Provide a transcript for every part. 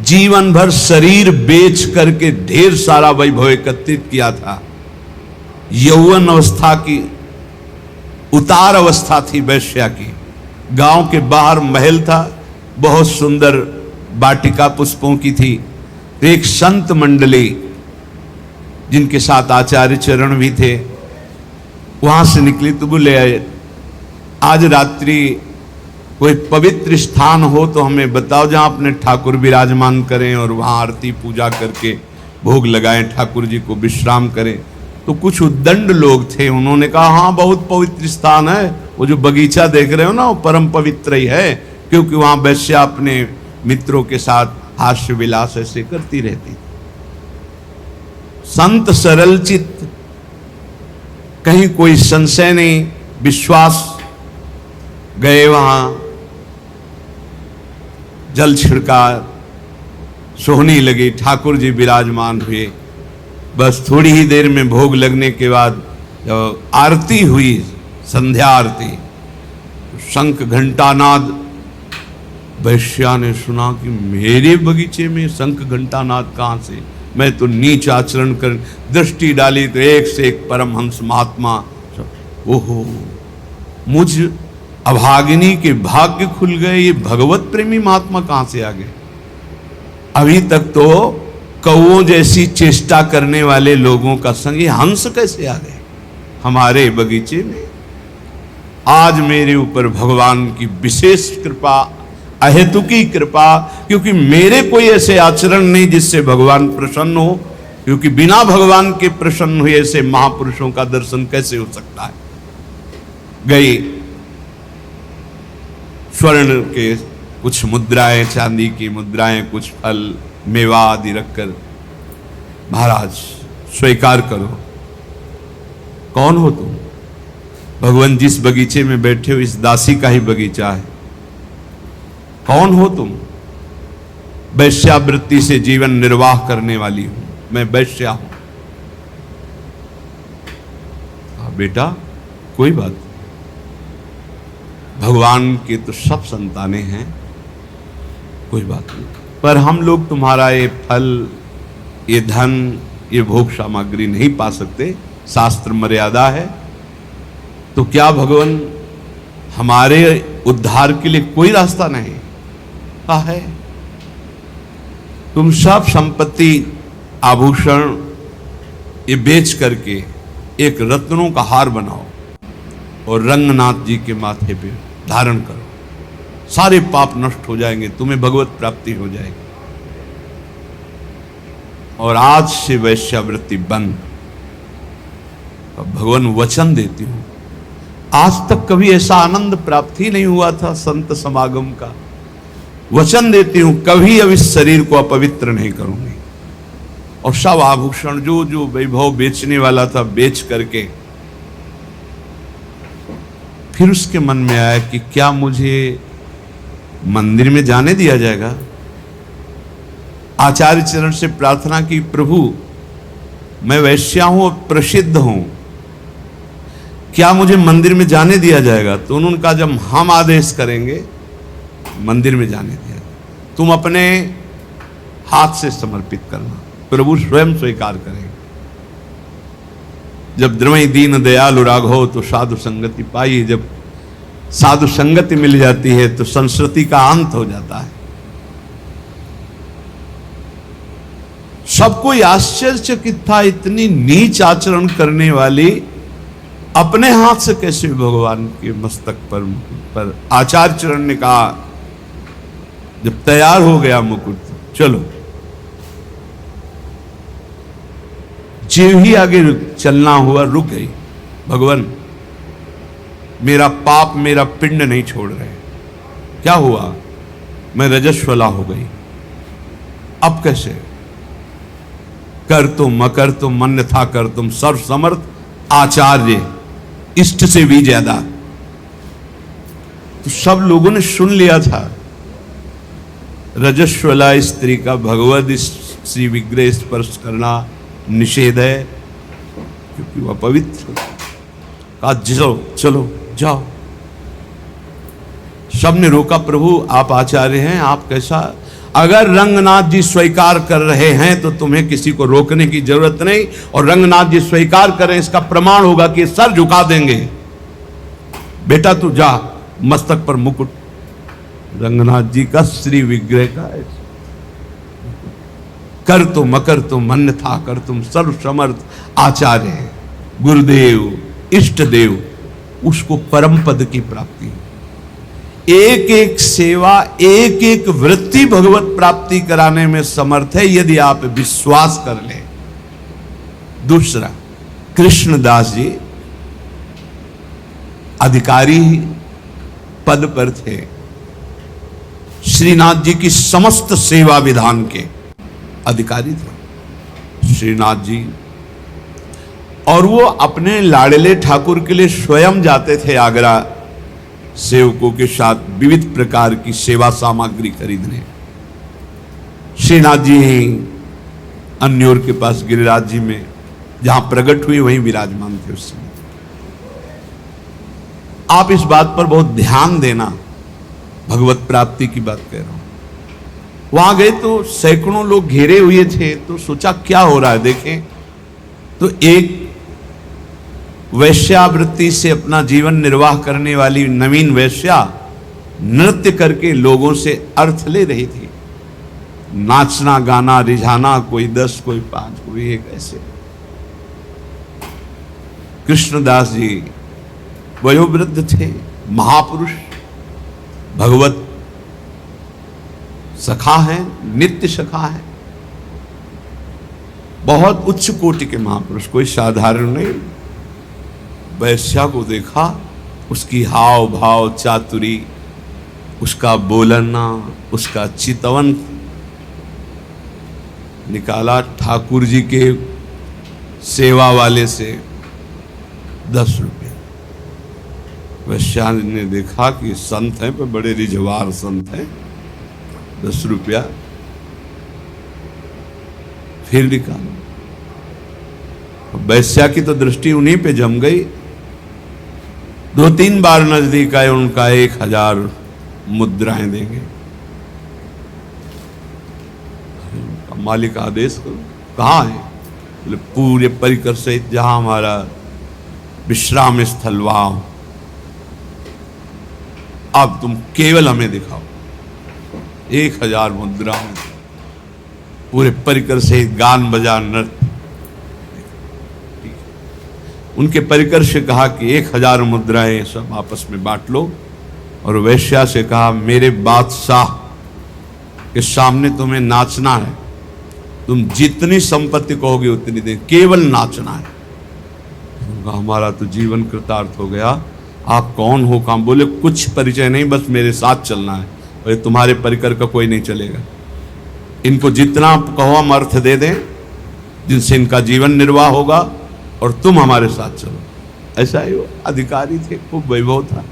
जीवन भर शरीर बेच करके ढेर सारा वैभव एकत्रित किया था। यौवन अवस्था की उतार अवस्था थी वैश्या की। गांव के बाहर महल था, बहुत सुंदर वाटिका पुष्पों की थी। एक संत मंडली जिनके साथ आचार्य चरण भी थे, वहां से निकली तो बोले आज रात्रि कोई पवित्र स्थान हो तो हमें बताओ जहां अपने ठाकुर विराजमान करें और वहां आरती पूजा करके भोग लगाएं, ठाकुर जी को विश्राम करें। तो कुछ उद्दंड लोग थे, उन्होंने कहा हाँ बहुत पवित्र स्थान है, वो जो बगीचा देख रहे हो ना वो परम पवित्र ही है, क्योंकि वहां वैश्या अपने मित्रों के साथ हास्य विलास ऐसे करती रहती थी। संत सरल चित्त, कहीं कोई संशय नहीं, विश्वास, गए वहां, जल छिड़का, सोहनी लगी, ठाकुर जी विराजमान हुए। बस थोड़ी ही देर में भोग लगने के बाद जब आरती हुई, संध्या आरती, शंख घंटानाद, वैश्या ने सुना कि मेरे बगीचे में शंख घंटानाद कहां से, मैं तो नीच आचरण कर दृष्टि डाली तो एक से एक परमहंस महात्मा। ओहो, मुझ अभागिनी के भाग्य खुल गए, ये भगवत प्रेमी महात्मा कहां से आ गए। अभी तक तो कौओं जैसी चेष्टा करने वाले लोगों का संग ये हंस कैसे आ गए हमारे बगीचे में। आज मेरे ऊपर भगवान की विशेष कृपा, अहेतुकी कृपा, क्योंकि मेरे कोई ऐसे आचरण नहीं जिससे भगवान प्रसन्न हो, क्योंकि बिना भगवान के प्रसन्न हुए ऐसे महापुरुषों का दर्शन कैसे हो सकता है। गई, स्वर्ण के कुछ मुद्राएं, चांदी की मुद्राएं, कुछ फल मेवा आदि रखकर, महाराज स्वीकार करो। कौन हो तुम? भगवान जिस बगीचे में बैठे हो इस दासी का ही बगीचा है। कौन हो तुम? वैश्यावृत्ति से जीवन निर्वाह करने वाली हूं, मैं वैश्या हूं। बेटा कोई बात नहीं, भगवान के तो सब संतानें हैं, कोई बात नहीं, पर हम लोग तुम्हारा ये फल, ये धन, ये भोग सामग्री नहीं पा सकते, शास्त्र मर्यादा है। तो क्या भगवान हमारे उद्धार के लिए कोई रास्ता नहीं है? तुम सब संपत्ति, आभूषण ये बेच करके एक रत्नों का हार बनाओ और रंगनाथ जी के माथे पे धारण करो, सारे पाप नष्ट हो जाएंगे, तुम्हें भगवत प्राप्ति हो जाएगी। और आज से वैश्यावृत्ति बंद। अब भगवान वचन देती हूं, आज तक कभी ऐसा आनंद प्राप्त ही नहीं हुआ था संत समागम का। वचन देती हूं कभी अब इस शरीर को अपवित्र नहीं करूंगी। और सब आभूषण जो जो वैभव बेचने वाला था बेच करके, फिर उसके मन में आया कि क्या मुझे मंदिर में जाने दिया जाएगा। आचार्य चरण से प्रार्थना की, प्रभु मैं वैश्या हूं और प्रसिद्ध हूं, क्या मुझे मंदिर में जाने दिया जाएगा? तो उन्होंने कहा जब हम आदेश करेंगे मंदिर में जाने दिया, तुम अपने हाथ से समर्पित करना, प्रभु स्वयं स्वीकार करेंगे। जब द्रवई दीन दयालु राघव तो साधु संगति पाई। जब साधु संगति मिल जाती है तो संस्कृति का अंत हो जाता है। सबको आश्चर्यचकित था, इतनी नीच आचरण करने वाली अपने हाथ से कैसे भगवान के मस्तक पर आचार्य चरण ने कहा, जब तैयार हो गया मुकुट, चलो। जीव ही आगे चलना हुआ, रुक गई। भगवान मेरा पाप, मेरा पिंड नहीं छोड़ रहे। क्या हुआ? मैं रजस्वला हो गई। अब कैसे? कर तुम मकर तुम मन था कर तुम सर्व समर्थ आचार्य, इष्ट से भी ज्यादा। तो सब लोगों ने सुन लिया था, रजस्वला स्त्री का भगवद श्री विग्रह स्पर्श करना निषेध है, क्योंकि वह पवित्र। कहा चलो चलो जाओ। सबने रोका, प्रभु आप आचार्य हैं, आप कैसा, अगर रंगनाथ जी स्वीकार कर रहे हैं तो तुम्हें किसी को रोकने की जरूरत नहीं, और रंगनाथ जी स्वीकार करें इसका प्रमाण होगा कि सर झुका देंगे। बेटा तू जा, मस्तक पर मुकुट रंगनाथ जी का श्री विग्रह का है। कर तो मकर तो मन था, कर तुम सर्व समर्थ आचार्य, गुरुदेव इष्ट देव, उसको परम पद की प्राप्ति। एक एक सेवा, एक एक वृत्ति भगवत प्राप्ति कराने में समर्थ है यदि आप विश्वास कर लें। दूसरा, कृष्णदास जी अधिकारी पद पर थे, श्रीनाथ जी की समस्त सेवा विधान के अधिकारी थे श्रीनाथ जी, और वो अपने लाडले ठाकुर के लिए स्वयं जाते थे आगरा सेवकों के साथ विविध प्रकार की सेवा सामग्री खरीदने। श्रीनाथ जी अन्योर के पास गिरिराज जी में जहां प्रकट हुई वहीं विराजमान थे उस समय। आप इस बात पर बहुत ध्यान देना, भगवत प्राप्ति की बात कह रहा हूं। वहां गए तो सैकड़ों लोग घेरे हुए थे, तो सोचा क्या हो रहा है देखें। तो एक वैश्यावृत्ति से अपना जीवन निर्वाह करने वाली नवीन वैश्या नृत्य करके लोगों से अर्थ ले रही थी। नाचना गाना रिझाना, कोई 10 कोई 5 कोई 1 ऐसे। कृष्णदास जी वयोवृद्ध थे, महापुरुष, भगवत सखा है, नित्य सखा है, बहुत उच्च कोटि के महापुरुष, कोई साधारण नहीं। वैश्या को देखा, उसकी हाव भाव चातुरी, उसका बोलना, उसका चितवन निकाला ठाकुर जी के सेवा वाले से 10 रुपये। वैश्या ने देखा कि संत हैं पर बड़े रिझवार संत हैं, 10 रुपया फिर निकाला। वैश्या की तो दृष्टि उन्हीं पे जम गई। 2-3 बार नजदीक आए, उनका 1000 मुद्राएं देंगे। मालिक आदेश करो, कहाँ है? बोले पूरे परिकर सहित जहां हमारा विश्राम स्थल वहां, अब तुम केवल हमें दिखाओ। 1000 मुद्राएं, पूरे परिकर सहित गान बजा नृत्य। उनके परिकर से कहा कि 1000 मुद्राएं सब आपस में बांट लो, और वैश्या से कहा मेरे बादशाह के सामने तुम्हें नाचना है, तुम जितनी संपत्ति कहोगे उतनी दे, केवल नाचना है। हमारा तो जीवन कृतार्थ हो गया। आप कौन हो? काम बोले कुछ परिचय नहीं, बस मेरे साथ चलना है। और तुम्हारे परिकर का कोई नहीं चलेगा, इनको जितना कहो हम अर्थ दे दें, जिनसे इनका जीवन निर्वाह होगा, और तुम हमारे साथ चलो। ऐसा ही वो अधिकारी थे, खूब वैभव था।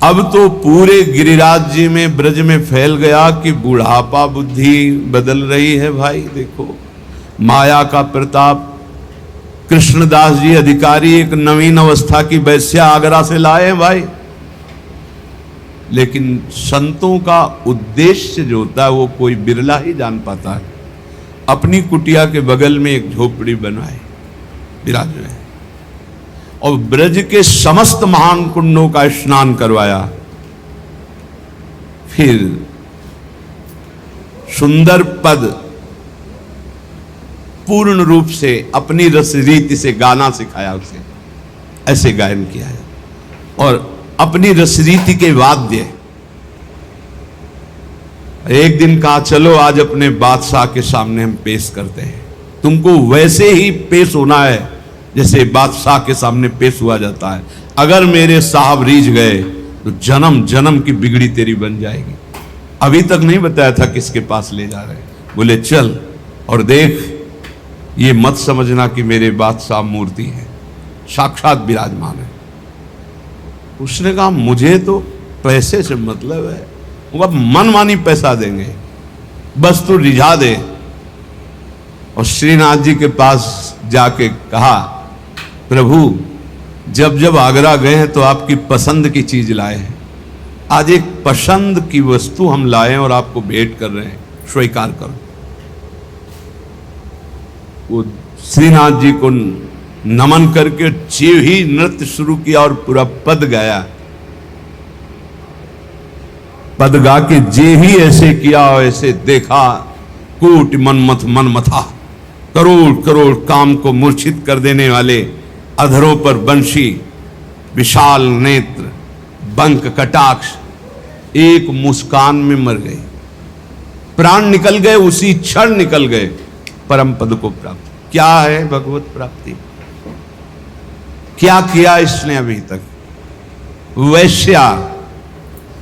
अब तो पूरे गिरिराज जी में, ब्रज में फैल गया कि बुढ़ापा बुद्धि बदल रही है। भाई देखो माया का प्रताप। कृष्णदास जी अधिकारी एक नवीन अवस्था की वैश्या आगरा से लाए हैं भाई, लेकिन संतों का उद्देश्य जो होता है वो कोई बिरला ही जान पाता है। अपनी कुटिया के बगल में एक झोपड़ी बनाए, विराज में, और ब्रज के समस्त महान कुंडों का स्नान करवाया। फिर सुंदर पद पूर्ण रूप से अपनी रस रीति से गाना सिखाया उसे, ऐसे गायन किया है, और अपनी रस रीति के वाद्य। एक दिन कहा चलो आज अपने बादशाह के सामने हम पेश करते हैं, तुमको वैसे ही पेश होना है जैसे बादशाह के सामने पेश हुआ जाता है। अगर मेरे साहब रीझ गए तो जन्म जन्म की बिगड़ी तेरी बन जाएगी। अभी तक नहीं बताया था किसके पास ले जा रहे। बोले चल और देख, ये मत समझना कि मेरे बादशाह मूर्ति है, साक्षात विराजमान है। उसने कहा मुझे तो पैसे से मतलब है, वो अब मनमानी पैसा देंगे, बस तू रिझा दे। और श्रीनाथ जी के पास जाके कहा प्रभु जब जब आगरा गए हैं तो आपकी पसंद की चीज लाए हैं, आज एक पसंद की वस्तु हम लाए और आपको भेंट कर रहे हैं, स्वीकार करो। वो श्रीनाथ जी को नमन करके जीव ही नृत्य शुरू किया और पूरा पद गाया। पद गा के जे ही ऐसे किया, ऐसे देखा, कूट मनमथ मन मथा, करोड़ करोड़ काम को मूर्छित कर देने वाले अधरों पर बंशी, विशाल नेत्र, बंक कटाक्ष एक मुस्कान में मर गए, प्राण निकल गए, उसी क्षण निकल गए, परम पद को प्राप्त। क्या है भगवत प्राप्ति? क्या किया इसने अभी तक? वैश्या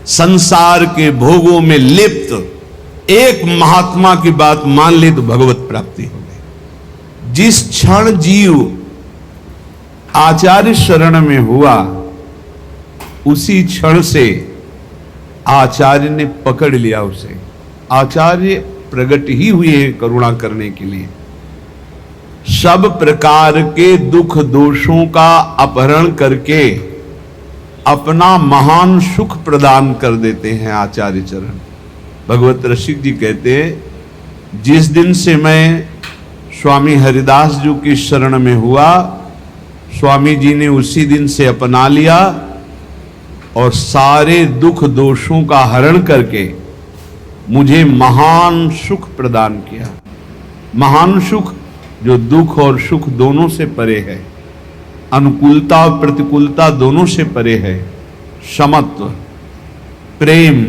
संसार के भोगों में लिप्त एक महात्मा की बात मान ली तो भगवत प्राप्ति हो गई। जिस क्षण जीव आचार्य शरण में हुआ, उसी क्षण से आचार्य ने पकड़ लिया उसे। आचार्य प्रकट ही हुए हैं करुणा करने के लिए। सब प्रकार के दुख दोषों का अपहरण करके अपना महान सुख प्रदान कर देते हैं आचार्य चरण। भगवत रसिक जी कहते हैं, जिस दिन से मैं स्वामी हरिदास जी की शरण में हुआ, स्वामी जी ने उसी दिन से अपना लिया और सारे दुख दोषों का हरण करके मुझे महान सुख प्रदान किया। महान सुख जो दुख और सुख दोनों से परे है, अनुकूलता और प्रतिकूलता दोनों से परे है, समत्व, प्रेम,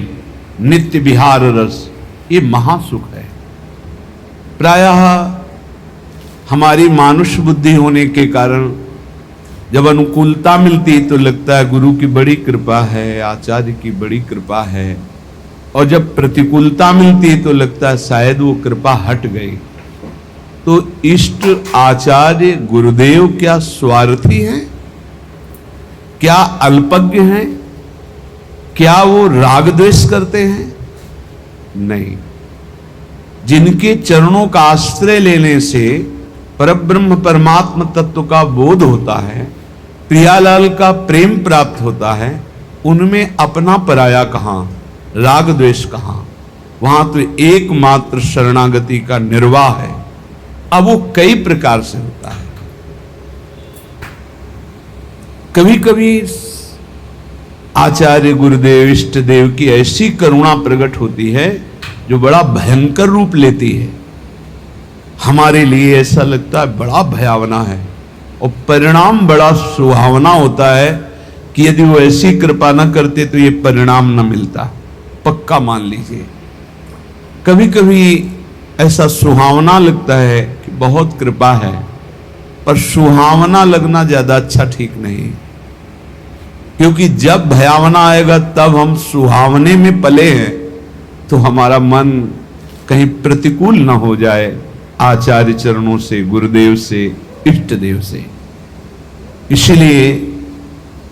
नित्य विहार रस, ये महासुख है। प्रायः हमारी मानुष बुद्धि होने के कारण जब अनुकूलता मिलती तो लगता है गुरु की बड़ी कृपा है, आचार्य की बड़ी कृपा है, और जब प्रतिकूलता मिलती तो लगता है शायद वो कृपा हट गई। तो इष्ट आचार्य गुरुदेव क्या स्वार्थी हैं? क्या अल्पज्ञ हैं? क्या वो राग द्वेष करते हैं? नहीं। जिनके चरणों का आश्रय लेने से परब्रह्म परमात्म तत्व का बोध होता है, प्रियालाल का प्रेम प्राप्त होता है, उनमें अपना पराया कहां, राग द्वेष कहां? वहां तो एकमात्र शरणागति का निर्वाह है। अब वो कई प्रकार से होता है। कभी कभी आचार्य गुरुदेव इष्ट देव की ऐसी करुणा प्रकट होती है जो बड़ा भयंकर रूप लेती है। हमारे लिए ऐसा लगता है बड़ा भयावना है, और परिणाम बड़ा सुहावना होता है कि यदि वो ऐसी कृपा न करते तो ये परिणाम न मिलता। पक्का मान लीजिए, कभी कभी ऐसा सुहावना लगता है कि बहुत कृपा है, पर सुहावना लगना ज्यादा अच्छा ठीक नहीं, क्योंकि जब भयावना आएगा तब हम सुहावने में पले हैं, तो हमारा मन कहीं प्रतिकूल ना हो जाए आचार्य चरणों से, गुरुदेव से, इष्ट देव से। इसलिए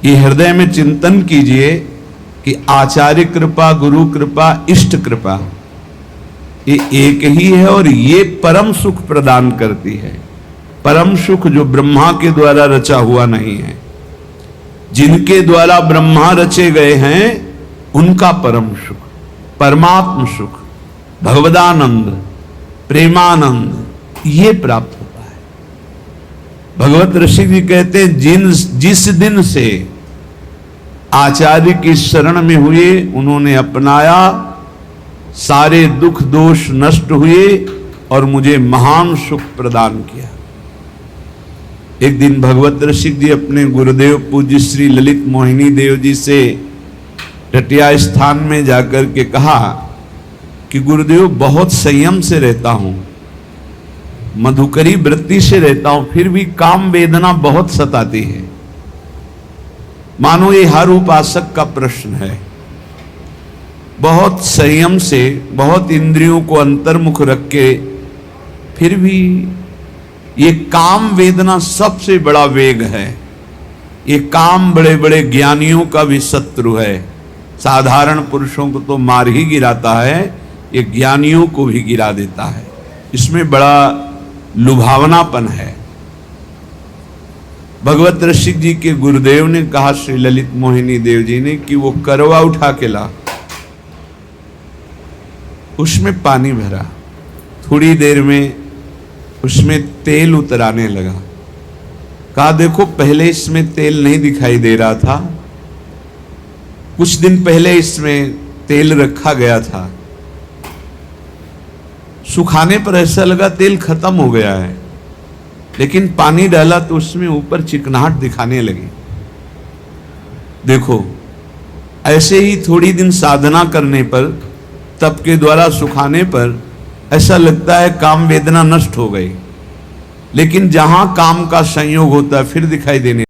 ये हृदय में चिंतन कीजिए कि आचार्य कृपा, गुरु कृपा, इष्ट कृपा ये एक ही है, और ये परम सुख प्रदान करती है। परम सुख जो ब्रह्मा के द्वारा रचा हुआ नहीं है। जिनके द्वारा ब्रह्मा रचे गए हैं उनका परम सुख, परमात्म सुख, भगवदानंद, प्रेमानंद, ये प्राप्त होता है। भगवत ऋषि जी कहते हैं, जिस दिन से आचार्य की शरण में हुए, उन्होंने अपनाया, सारे दुख दोष नष्ट हुए और मुझे महान सुख प्रदान किया। एक दिन भगवत रसिक जी अपने गुरुदेव पूज्य श्री ललित मोहिनी देव जी से टटिया स्थान में जाकर के कहा कि गुरुदेव बहुत संयम से रहता हूं, मधुकरी वृत्ति से रहता हूं, फिर भी काम वेदना बहुत सताती है। मानो ये हर उपासक का प्रश्न है। बहुत संयम से, बहुत इंद्रियों को अंतर्मुख रख के, फिर भी ये काम वेदना सबसे बड़ा वेग है। ये काम बड़े बड़े ज्ञानियों का भी शत्रु है। साधारण पुरुषों को तो मार ही गिराता है, ये ज्ञानियों को भी गिरा देता है। इसमें बड़ा लुभावनापन है। भगवत ऋषिक जी के गुरुदेव ने कहा श्री ललित मोहिनी देव जी ने कि वो करवा उठा के ला, उसमें पानी भरा, थोड़ी देर में उसमें तेल उतराने लगा। कहा देखो पहले इसमें तेल नहीं दिखाई दे रहा था, कुछ दिन पहले इसमें तेल रखा गया था, सुखाने पर ऐसा लगा तेल खत्म हो गया है, लेकिन पानी डाला तो उसमें ऊपर चिकनाहट दिखाने लगी। देखो ऐसे ही थोड़ी दिन साधना करने पर, तप के द्वारा सुखाने पर ऐसा लगता है काम वेदना नष्ट हो गई, लेकिन जहां काम का संयोग होता है फिर दिखाई देने